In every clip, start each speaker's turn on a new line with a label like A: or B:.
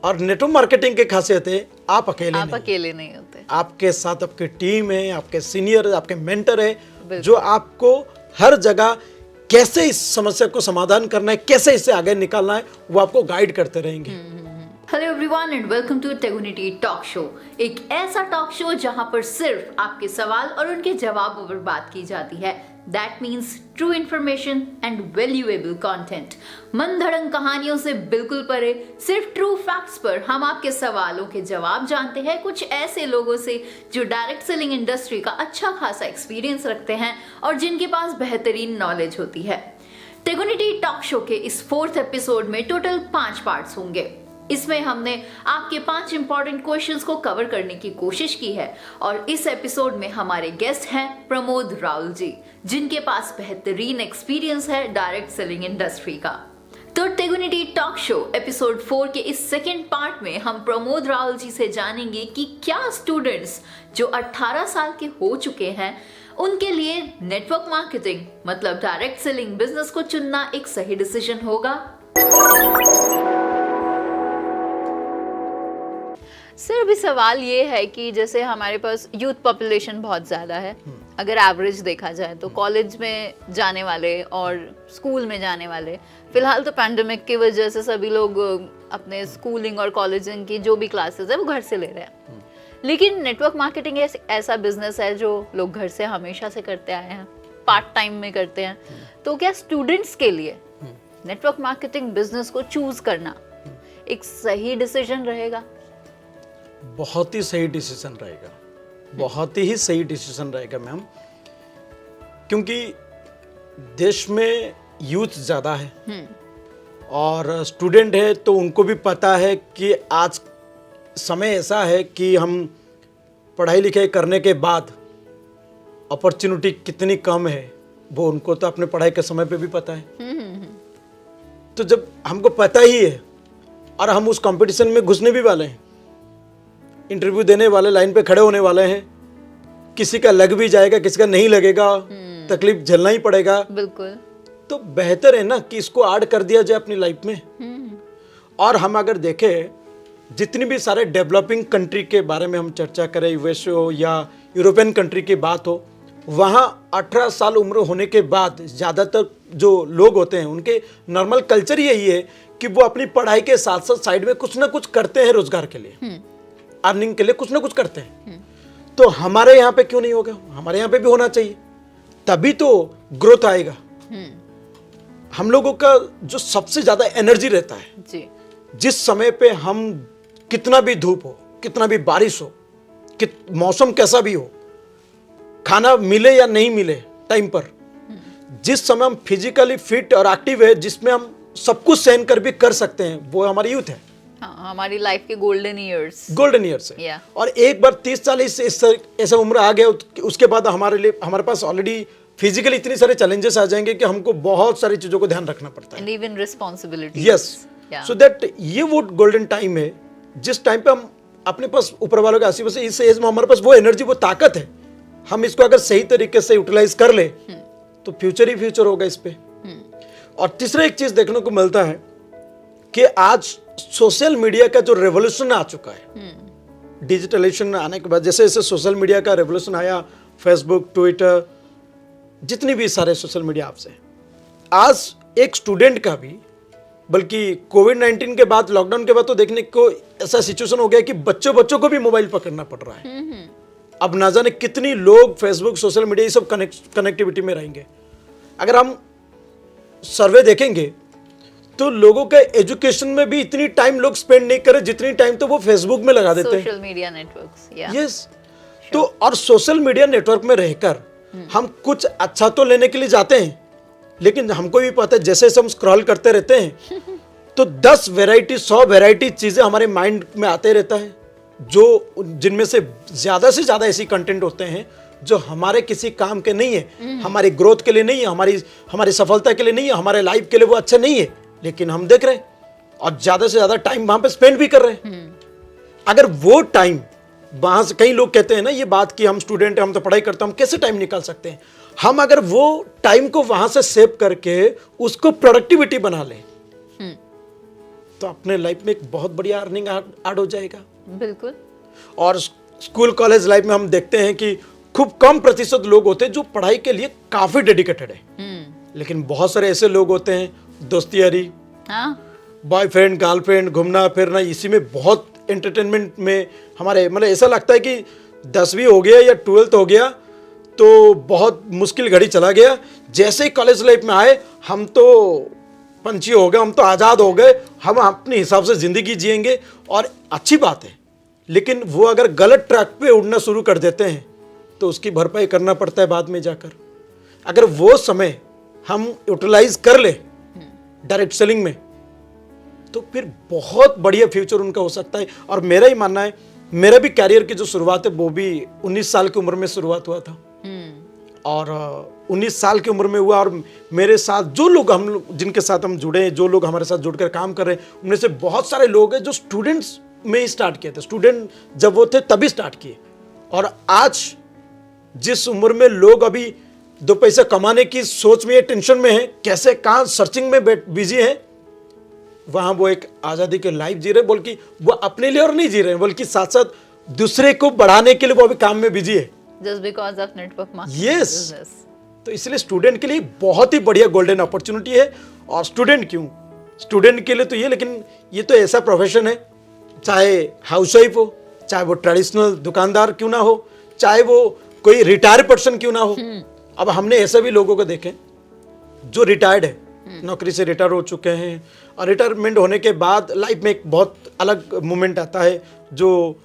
A: और network marketing की खासियत है आप
B: अकेले नहीं होते।
A: आपके साथ आपकी टीम है, आपके सीनियर, आपके मेंटर है, जो
B: बिल्कुल।
A: आपको हर जगह कैसे इस समस्या को समाधान करना है, कैसे इससे आगे निकालना है, वो आपको गाइड करते रहेंगे।
B: Hello everyone and welcome to Technity talk show, एक ऐसा टॉक शो जहां पर सिर्फ आपके सवाल और उनके जवाबों पर बात की जाती है। That means true information and valuable content. मन धड़ंग कहानियों से बिल्कुल परे, सिर्फ ट्रू फैक्ट्स पर हम आपके सवालों के जवाब जानते हैं कुछ ऐसे लोगों से जो डायरेक्ट सेलिंग इंडस्ट्री का अच्छा खासा एक्सपीरियंस रखते हैं और जिनके पास बेहतरीन नॉलेज होती है। टेक्निटी टॉक शो के इस 4th एपिसोड में टोटल 5 पार्ट्स होंगे। इसमें हमने आपके 5 इंपॉर्टेंट क्वेश्चंस को कवर करने की कोशिश की है और इस एपिसोड में हमारे गेस्ट हैं प्रमोद राहुल जी, जिनके पास बेहतरीन एक्सपीरियंस है डायरेक्ट सेलिंग इंडस्ट्री का। तो टेक्निटी टॉक शो एपिसोड 4 के इस सेकेंड पार्ट में हम प्रमोद राहुल जी से जानेंगे कि क्या स्टूडेंट्स जो 18 साल के हो चुके हैं उनके लिए नेटवर्क मार्केटिंग मतलब डायरेक्ट सेलिंग बिजनेस को चुनना एक सही डिसीजन होगा। सर, अभी सवाल ये है कि जैसे हमारे पास यूथ पॉपुलेशन बहुत ज़्यादा है, अगर एवरेज देखा जाए तो कॉलेज में जाने वाले और स्कूल में जाने वाले, फिलहाल तो पैंडेमिक की वजह से सभी लोग अपने स्कूलिंग और कॉलेजिंग की जो भी क्लासेस है वो घर से ले रहे हैं। लेकिन नेटवर्क मार्केटिंग ऐसा बिजनेस है जो लोग घर से हमेशा से करते आए हैं, पार्ट टाइम में करते हैं। तो क्या स्टूडेंट्स के लिए नेटवर्क मार्केटिंग बिजनेस को चूज करना एक सही डिसीजन रहेगा?
A: बहुत ही सही डिसीजन रहेगा, बहुत ही सही डिसीजन रहेगा मैम, क्योंकि देश में यूथ ज़्यादा है और स्टूडेंट है तो उनको भी पता है कि आज समय ऐसा है कि हम पढ़ाई लिखाई करने के बाद अपॉर्चुनिटी कितनी कम है वो उनको तो अपने पढ़ाई के समय पे भी पता है। तो जब हमको पता ही है और हम उस कंपटीशन में घुसने भी वाले हैं, इंटरव्यू देने वाले, लाइन पे खड़े होने वाले हैं, किसी का लग भी जाएगा, किसी का नहीं लगेगा, तकलीफ झेलना ही पड़ेगा।
B: बिल्कुल।
A: तो बेहतर है ना कि इसको ऐड कर दिया जाए अपनी लाइफ में। और हम अगर देखें जितनी भी सारे डेवलपिंग कंट्री के बारे में हम चर्चा करें, यूएस हो या यूरोपियन कंट्री की बात हो, वहाँ 18 साल उम्र होने के बाद ज़्यादातर जो लोग होते हैं उनके नॉर्मल कल्चर यही है कि वो अपनी पढ़ाई के साथ साथ साइड में कुछ ना कुछ करते हैं, रोजगार के लिए, अर्निंग के लिए कुछ ना कुछ करते हैं। तो हमारे यहाँ पे क्यों नहीं होगा? हमारे यहाँ पे भी होना चाहिए, तभी तो ग्रोथ आएगा। हम लोगों का जो सबसे ज्यादा एनर्जी रहता है
B: जी,
A: जिस समय पे हम कितना भी धूप हो, कितना भी बारिश हो, मौसम कैसा भी हो, खाना मिले या नहीं मिले टाइम पर, जिस समय हम फिजिकली फिट और एक्टिव है, जिसमें हम सब कुछ सहन कर भी कर सकते हैं, वो हमारी यूथ है।
B: हाँ, हमारी लाइफ के गोल्डन ईयर्स
A: है। और एक बार 30 साल ऐसा उम्र आ गया, उसके बाद हमारे पास ऑलरेडी फिजिकली इतनी सारे चैलेंजेस आ जाएंगे कि हमको बहुत सारी चीजों को ध्यान रखना पड़ता है,
B: and even responsibility.
A: Yes, so that ये वो गोल्डन टाइम है जिस टाइम पे हम अपने पास ऊपर वालों के आशीर्वाद से इस एज में हमारे पास वो एनर्जी, वो ताकत है, हम इसको अगर सही तरीके से यूटिलाइज कर ले तो फ्यूचर ही फ्यूचर होगा इस पे। और तीसरा एक चीज देखने को मिलता है कि आज सोशल मीडिया का जो रेवोल्यूशन आ चुका है, डिजिटलाइजेशन आने के बाद, जैसे जैसे सोशल मीडिया का रेवोल्यूशन आया, फेसबुक, ट्विटर, जितनी भी सारे सोशल मीडिया ऐप्स हैं, आज एक स्टूडेंट का भी, बल्कि कोविड-19 के बाद, लॉकडाउन के बाद तो देखने को ऐसा सिचुएशन हो गया कि बच्चों को भी मोबाइल पकड़ना पड़ रहा है। अब ना जाने कितनी लोग फेसबुक, सोशल मीडिया, ये सब कनेक्टिविटी में रहेंगे। अगर हम सर्वे देखेंगे तो लोगों के एजुकेशन में भी इतनी टाइम लोग स्पेंड नहीं करे जितनी टाइम तो वो फेसबुक में लगा देते हैं,
B: सोशल मीडिया नेटवर्क्स।
A: यस। तो और सोशल मीडिया नेटवर्क में रहकर हम कुछ अच्छा तो लेने के लिए जाते हैं, लेकिन हमको भी पता है जैसे जैसे हम स्क्रॉल करते रहते हैं तो 10 वैरायटी, 100 वैरायटी चीजें हमारे माइंड में आते रहता है, जो जिनमें से ज्यादा ऐसी कंटेंट होते हैं जो हमारे किसी काम के नहीं है, हमारी ग्रोथ के लिए नहीं है, हमारी सफलता के लिए नहीं है, हमारे लाइफ के लिए वो अच्छे नहीं है, लेकिन हम देख रहे हैं और ज्यादा से ज्यादा टाइम वहां पे स्पेंड भी कर रहे हैं। अगर वो टाइम वहां से, कई लोग कहते हैं ना ये बात कि हम स्टूडेंट हैं, हम तो पढ़ाई करते हैं, हम कैसे टाइम निकाल सकते हैं? हम अगर वो टाइम को वहां से सेव करके उसको प्रोडक्टिविटी बना लें तो अपने लाइफ में एक बहुत बढ़िया अर्निंग ऐड हो जाएगा।
B: बिल्कुल।
A: और स्कूल कॉलेज लाइफ में हम देखते हैं कि खूब कम प्रतिशत लोग होते हैं जो पढ़ाई के लिए काफी डेडिकेटेड है, लेकिन बहुत सारे ऐसे लोग होते हैं दोस्ती यारी, बॉयफ्रेंड गर्लफ्रेंड, घूमना फिरना, इसी में बहुत एंटरटेनमेंट में हमारे मतलब ऐसा लगता है कि 10वीं हो गया या 12th हो गया तो बहुत मुश्किल घड़ी चला गया। जैसे ही कॉलेज लाइफ में आए हम तो पंछी हो गए, हम तो आज़ाद हो गए, हम अपने हिसाब से ज़िंदगी जिएंगे। और अच्छी बात है, लेकिन वो अगर गलत ट्रैक पे उड़ना शुरू कर देते हैं तो उसकी भरपाई करना पड़ता है बाद में जाकर। अगर वो समय हम यूटिलाइज कर ले डायरेक्ट सेलिंग में तो फिर बहुत बढ़िया फ्यूचर उनका हो सकता है। और मेरा ही मानना है, मेरा भी कैरियर की जो शुरुआत है वो भी 19 साल की उम्र में शुरुआत हुआ था। और 19 साल की उम्र में हुआ। और मेरे साथ जो लोग जिनके साथ हम जुड़े हैं, जो लोग हमारे साथ जुड़कर काम कर रहे हैं, उनमें से बहुत सारे लोग हैं जो स्टूडेंट्स में ही स्टार्ट किए थे। स्टूडेंट जब वो थे तभी स्टार्ट किए। और आज जिस उम्र में लोग अभी 2 पैसा कमाने की सोच में, टेंशन में है, कैसे कहाँ सर्चिंग में बिजी है, वहां वो एक आज़ादी के लाइफ जी रहे, बल्कि वो अपने लिए और नहीं जी रहे हैं, बल्कि साथ साथ दूसरे को बढ़ाने के लिए वो अभी काम में बिजी है।
B: Just because of network marketing
A: Yes.
B: business.
A: तो इसलिए स्टूडेंट के लिए बहुत ही बढ़िया गोल्डन अपॉर्चुनिटी है। और स्टूडेंट क्यों, स्टूडेंट के लिए तो ये, लेकिन ये तो ऐसा प्रोफेशन है, चाहे हाउसवाइफ हो, चाहे वो ट्रेडिशनल दुकानदार क्यों ना हो, चाहे वो कोई रिटायर पर्सन क्यों ना हो। अब हमने ऐसे भी लोगों को देखे जो रिटायर्ड है, नौकरी से रिटायर हो चुके हैं, और रिटायरमेंट होने के बाद लाइफ में एक बहुत अलग मोमेंट आता है जो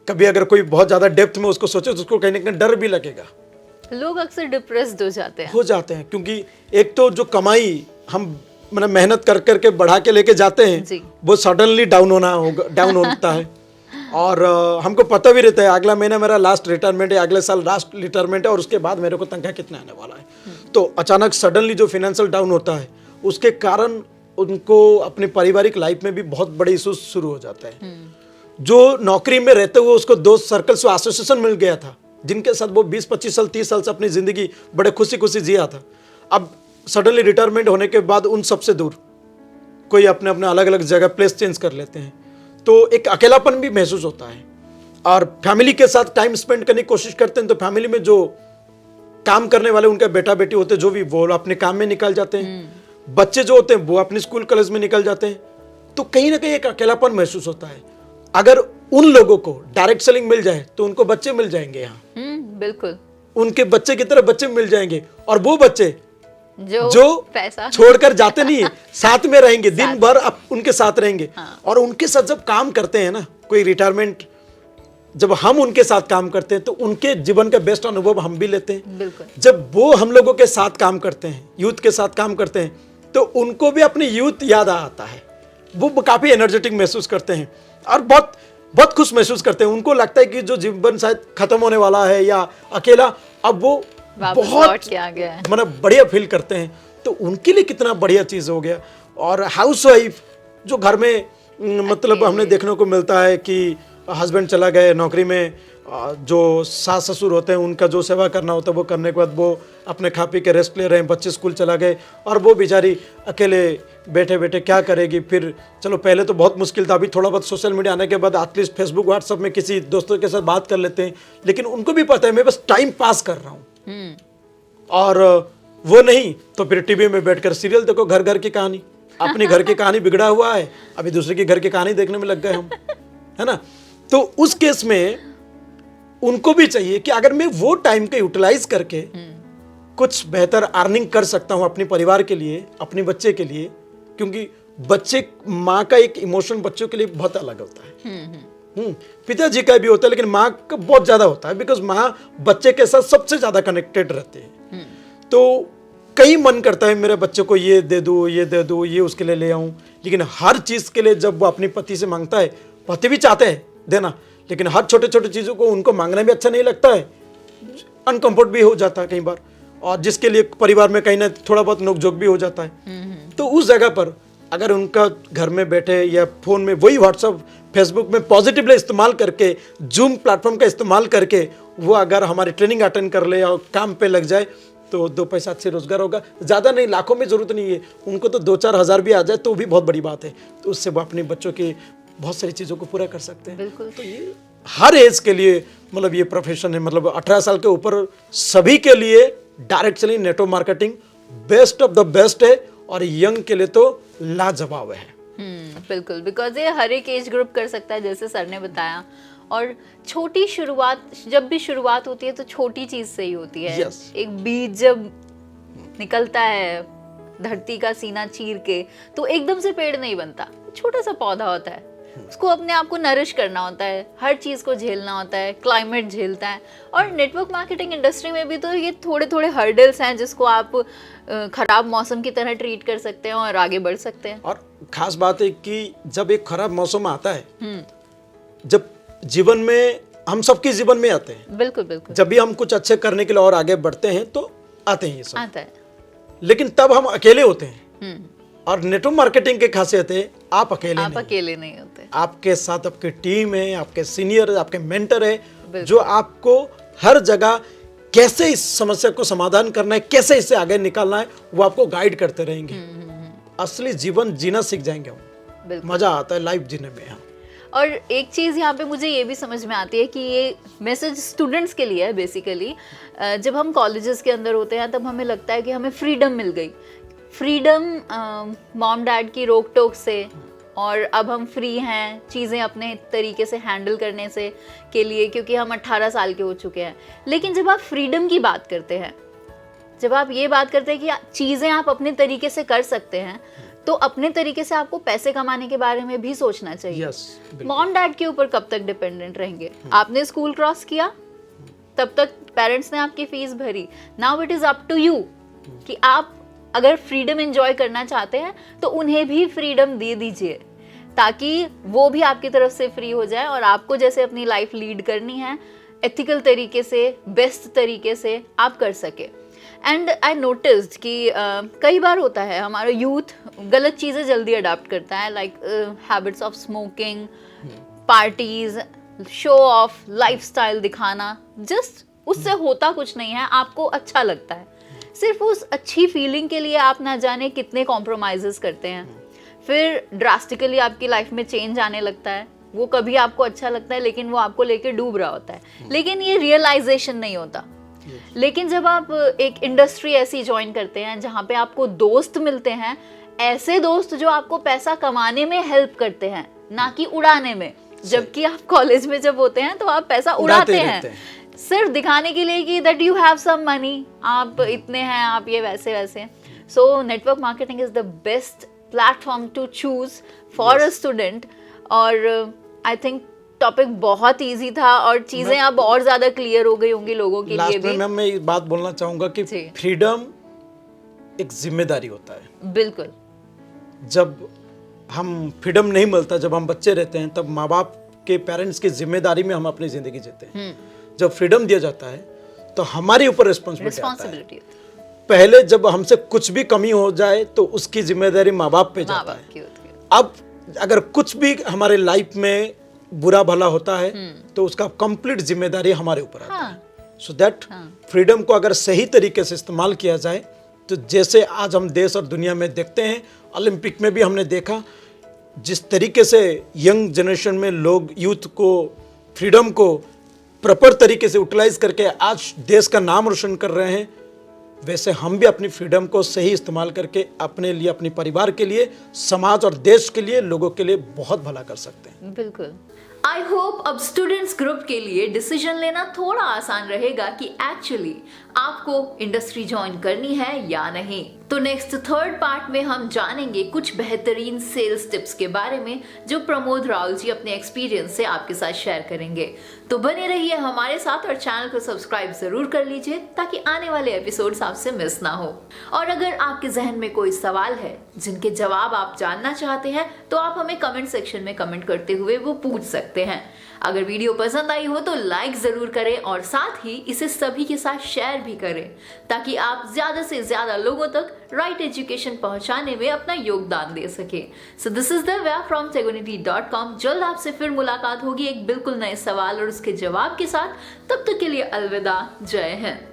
A: कभी अगर कोई बहुत ज़्यादा डेप्थ में उसको सोचे तो उसको कहीं ना कहीं डर भी लगेगा।
B: लोग अक्सर डिप्रेस्ड हो जाते हैं
A: क्योंकि एक तो जो कमाई हम मतलब मेहनत कर करके बढ़ा के लेके जाते हैं वो सडनली डाउन होता है। और हमको पता भी रहता है अगला महीना मेरा लास्ट रिटायरमेंट है, अगले साल लास्ट रिटायरमेंट है, और उसके बाद मेरे को तनख्वाह कितना आने वाला है। तो अचानक सडनली जो फाइनेंशियल डाउन होता है उसके कारण उनको अपने पारिवारिक लाइफ में भी बहुत बड़े इशूज शुरू हो जाते हैं। जो नौकरी में रहते हुए उसको दोस्त सर्कल से एसोसिएशन मिल गया था, जिनके साथ वो 20-25 साल 30 साल से अपनी ज़िंदगी बड़े खुशी खुशी जिया था, अब सडनली रिटायरमेंट होने के बाद उन सबसे दूर कोई अपने अपने अलग अलग जगह प्लेस चेंज कर लेते हैं, तो एक अकेलापन भी महसूस होता है। और फैमिली के साथ टाइम स्पेंड करने की कोशिश करते हैं तो फैमिली में जो काम करने वाले उनके बेटा बेटी होते हैं जो भी, वो अपने काम में निकल जाते हैं। बच्चे जो होते हैं वो अपने स्कूल कॉलेज में निकल जाते हैं, तो कहीं ना कहीं एक अकेलापन महसूस होता है। अगर उन लोगों को डायरेक्ट सेलिंग मिल जाए तो उनको बच्चे मिल जाएंगे यहाँ,
B: बिल्कुल
A: उनके बच्चे की तरह बच्चे मिल जाएंगे। और वो बच्चे
B: जो पैसा
A: छोड़कर जाते नहीं है, साथ में रहेंगे, दिन भर अब उनके साथ रहेंगे। और उनके साथ जब काम करते हैं ना, कोई रिटायरमेंट जब हम उनके साथ काम करते हैं तो उनके जीवन का बेस्ट अनुभव हम भी लेते हैं। जब वो हम लोगों के साथ काम करते हैं, यूथ के साथ काम करते हैं, तो उनको भी अपनी यूथ याद आता है। वो काफी एनर्जेटिक महसूस करते हैं और बहुत बहुत खुश महसूस करते हैं। उनको लगता है कि जो जीवन शायद खत्म होने वाला है या अकेला, अब वो बहुत मतलब बढ़िया फील करते हैं। तो उनके लिए कितना बढ़िया चीज़ हो गया। और हाउसवाइफ जो घर में मतलब हमने देखने को मिलता है कि हस्बैंड चला गए नौकरी में, जो सास ससुर होते हैं उनका जो सेवा करना होता है वो करने के बाद वो अपने खा पी के रेस्ट ले रहे हैं, बच्चे स्कूल चला गए और वो बेचारी अकेले बैठे बैठे क्या करेगी। फिर चलो पहले तो बहुत मुश्किल था, अभी थोड़ा बहुत सोशल मीडिया आने के बाद एटलीस्ट फेसबुक व्हाट्सएप में किसी दोस्तों के साथ बात कर लेते हैं, लेकिन उनको भी पता है मैं बस टाइम पास कर रहा हूँ। और वो नहीं तो फिर टीवी में बैठकर सीरियल देखो, घर घर की कहानी। अपने घर की कहानी बिगड़ा हुआ है, अभी दूसरे के घर की कहानी देखने में लग गए हम, है ना। तो उस केस में उनको भी चाहिए कि अगर मैं वो टाइम को यूटिलाइज करके कुछ बेहतर अर्निंग कर सकता हूं अपने परिवार के लिए, अपने बच्चे के लिए, क्योंकि बच्चे, माँ का एक इमोशन बच्चों के लिए बहुत अलग होता है। पिताजी का भी होता है लेकिन माँ का बहुत ज्यादा होता है, बिकॉज माँ बच्चे के साथ सबसे ज्यादा कनेक्टेड रहते हैं। तो कई मन करता है मेरे बच्चे को ये दे दूँ, ये दे दूँ, ये उसके लिए ले आऊँ, लेकिन हर चीज के लिए जब वो अपने पति से मांगता है, पति भी चाहते हैं देना, लेकिन हर छोटे छोटे चीज़ों को उनको मांगना भी अच्छा नहीं लगता है, अनकंफर्ट भी हो जाता है कई बार, और जिसके लिए परिवार में कहीं ना थोड़ा बहुत नोकझोंक भी हो जाता है। तो उस जगह पर अगर उनका घर में बैठे या फोन में वही व्हाट्सअप फेसबुक में पॉजिटिवली इस्तेमाल करके, जूम प्लेटफॉर्म का इस्तेमाल करके वो अगर हमारी ट्रेनिंग अटेंड कर ले और काम पे लग जाए, तो 2 पैसा अच्छे रोजगार होगा। ज़्यादा नहीं, लाखों में ज़रूरत नहीं है, उनको तो 2-4 हज़ार भी आ जाए तो भी बहुत बड़ी बात है। तो उससे वो अपने बच्चों की बहुत सारी चीज़ों को पूरा कर सकते हैं।
B: बिल्कुल।
A: तो ये हर एज के लिए मतलब ये प्रोफेशन है, मतलब 18 साल के ऊपर सभी के लिए direct selling, network marketing best of the best है, और यंग के लिए तो लाजवाब है।
B: बिल्कुल, बिकॉज ये हर एक एज ग्रुप कर सकता है, जैसे सर ने बताया। और छोटी शुरुआत, जब भी शुरुआत होती है तो छोटी चीज से ही होती है।
A: Yes.
B: एक बीज जब निकलता है धरती का सीना चीर के, तो एकदम से पेड़ नहीं बनता, छोटा सा पौधा होता है, उसको अपने आप को नरिश करना होता है, हर चीज को झेलना होता है, क्लाइमेट झेलता है। और नेटवर्क मार्केटिंग इंडस्ट्री में भी तो ये थोड़े थोड़े हर्डल्स हैं जिसको आप खराब मौसम की तरह ट्रीट कर सकते हैं और आगे बढ़ सकते हैं।
A: और खास बात है कि जब एक खराब मौसम आता है, जब जीवन में, हम सबके जीवन में आते हैं,
B: बिल्कुल बिल्कुल,
A: जब भी हम कुछ अच्छे करने के लिए और आगे बढ़ते हैं तो आते हैं ये सब,
B: आता है।
A: लेकिन तब हम अकेले होते हैं। और नेटवर्क मार्केटिंग की खासियत है आप अकेले
B: आप
A: नहीं,
B: अकेले नहीं होते,
A: आपके साथ आपकी टीम है, आपके सीनियर, आपके मेंटर है, जो आपको हर जगह कैसे इस समस्या को समाधान करना है, कैसे इससे आगे निकालना है, वो आपको गाइड करते रहेंगे। असली जीवन जीना सीख जाएंगे हम, मजा आता है लाइफ जीने में। हाँ।
B: और एक चीज़ यहाँ पे मुझे ये भी समझ में आती है कि ये मैसेज स्टूडेंट्स के लिए है बेसिकली। जब हम कॉलेजेस के अंदर होते हैं तब हमें लगता है कि हमें फ्रीडम मिल गई, फ्रीडम मॉम डैड की रोक टोक से, और अब हम फ्री हैं चीज़ें अपने तरीके से हैंडल करने से के लिए, क्योंकि हम 18 साल के हो चुके हैं। लेकिन जब आप फ्रीडम की बात करते हैं, जब आप ये बात करते हैं कि चीज़ें आप अपने तरीके से कर सकते हैं, तो अपने तरीके से आपको पैसे कमाने के बारे में भी सोचना चाहिए। मॉम डैड के ऊपर कब तक डिपेंडेंट रहेंगे? आपने स्कूल क्रॉस किया, तब तक पेरेंट्स ने आपकी फीस भरी। Now it is up to you कि आप अगर फ्रीडम एंजॉय करना चाहते हैं तो उन्हें भी फ्रीडम दे दीजिए, ताकि वो भी आपकी तरफ से फ्री हो जाए और आपको जैसे अपनी लाइफ लीड करनी है एथिकल तरीके से, बेस्ट तरीके से आप कर सके। एंड आई नोटिस्ड कि कई बार होता है हमारा यूथ गलत चीज़ें जल्दी अडॉप्ट करता है, like habits of smoking, parties, show off lifestyle दिखाना। जस्ट उससे होता कुछ नहीं है, आपको अच्छा लगता है, सिर्फ उस अच्छी फीलिंग के लिए आप ना जाने कितने कॉम्प्रोमाइजेस करते हैं, फिर ड्रास्टिकली आपकी लाइफ में चेंज आने लगता है। वो कभी आपको अच्छा लगता है लेकिन वो आपको लेके डूब रहा होता है, लेकिन ये रियलाइजेशन नहीं होता। लेकिन जब आप एक इंडस्ट्री ऐसी ज्वाइन करते हैं जहाँ पे आपको दोस्त मिलते हैं, ऐसे दोस्त जो आपको पैसा कमाने में हेल्प करते हैं, ना कि उड़ाने में। जबकि आप कॉलेज में जब होते हैं तो आप पैसा उड़ाते हैं सिर्फ दिखाने के लिए कि that you have some money, आप इतने हैं, आप ये वैसे वैसे। So network marketing is the best platform to choose for a student. और आई थिंक टॉपिक बहुत इजी था और चीजें अब और ज्यादा क्लियर हो गई होंगी लोगों के लिए भी।
A: मैं ये बात बोलना चाहूंगा कि फ्रीडम एक जिम्मेदारी होता है।
B: बिल्कुल।
A: जब हम फ्रीडम नहीं मिलता, जब हम बच्चे रहते हैं, तब माँ बाप के, पेरेंट्स की जिम्मेदारी में हम अपनी जिंदगी जीते हैं। जब फ्रीडम दिया जाता है तो हमारे ऊपर रिस्पॉन्सिबिलिटी है। पहले जब हमसे कुछ भी कमी हो जाए तो उसकी जिम्मेदारी माँ बाप पे जाता है। अब अगर कुछ भी हमारे लाइफ में बुरा भला होता है तो उसका कंप्लीट जिम्मेदारी हमारे ऊपर आता है। सो दैट फ्रीडम को अगर सही तरीके से इस्तेमाल किया जाए तो जैसे आज हम देश और दुनिया में देखते हैं, ओलंपिक में भी हमने देखा जिस तरीके से यंग जनरेशन में लोग यूथ को, फ्रीडम को प्रॉपर तरीके से यूटिलाइज करके आज देश का नाम रोशन कर रहे हैं, वैसे हम भी अपनी फ्रीडम को सही इस्तेमाल करके अपने लिए, अपने परिवार के लिए, समाज और देश के लिए, लोगों के लिए बहुत भला कर सकते हैं।
B: बिल्कुल। आई होप अब स्टूडेंट्स ग्रुप के लिए डिसीजन लेना थोड़ा आसान रहेगा कि एक्चुअली आपको इंडस्ट्री ज्वाइन करनी है या नहीं। तो नेक्स्ट थर्ड पार्ट में हम जानेंगे कुछ बेहतरीन सेल्स टिप्स के बारे में जो प्रमोद राहुल जी अपने एक्सपीरियंस से आपके साथ शेयर करेंगे। तो बने रहिए हमारे साथ और चैनल को सब्सक्राइब जरूर कर लीजिए ताकि आने वाले एपिसोड्स आपसे मिस ना हो। और अगर आपके जहन में कोई सवाल है जिनके जवाब आप जानना चाहते हैं तो आप हमें कमेंट सेक्शन में कमेंट करते हुए वो पूछ सकते हैं। अगर वीडियो पसंद आई हो तो लाइक जरूर करें और साथ ही इसे सभी के साथ शेयर भी करें ताकि आप ज्यादा से ज्यादा लोगों तक राइट एजुकेशन पहुंचाने में अपना योगदान दे सके। So this is Divya from tegunity.com। जल्द आपसे फिर मुलाकात होगी एक बिल्कुल नए सवाल और उसके जवाब के साथ। तब तक के लिए अलविदा, जय हिंद।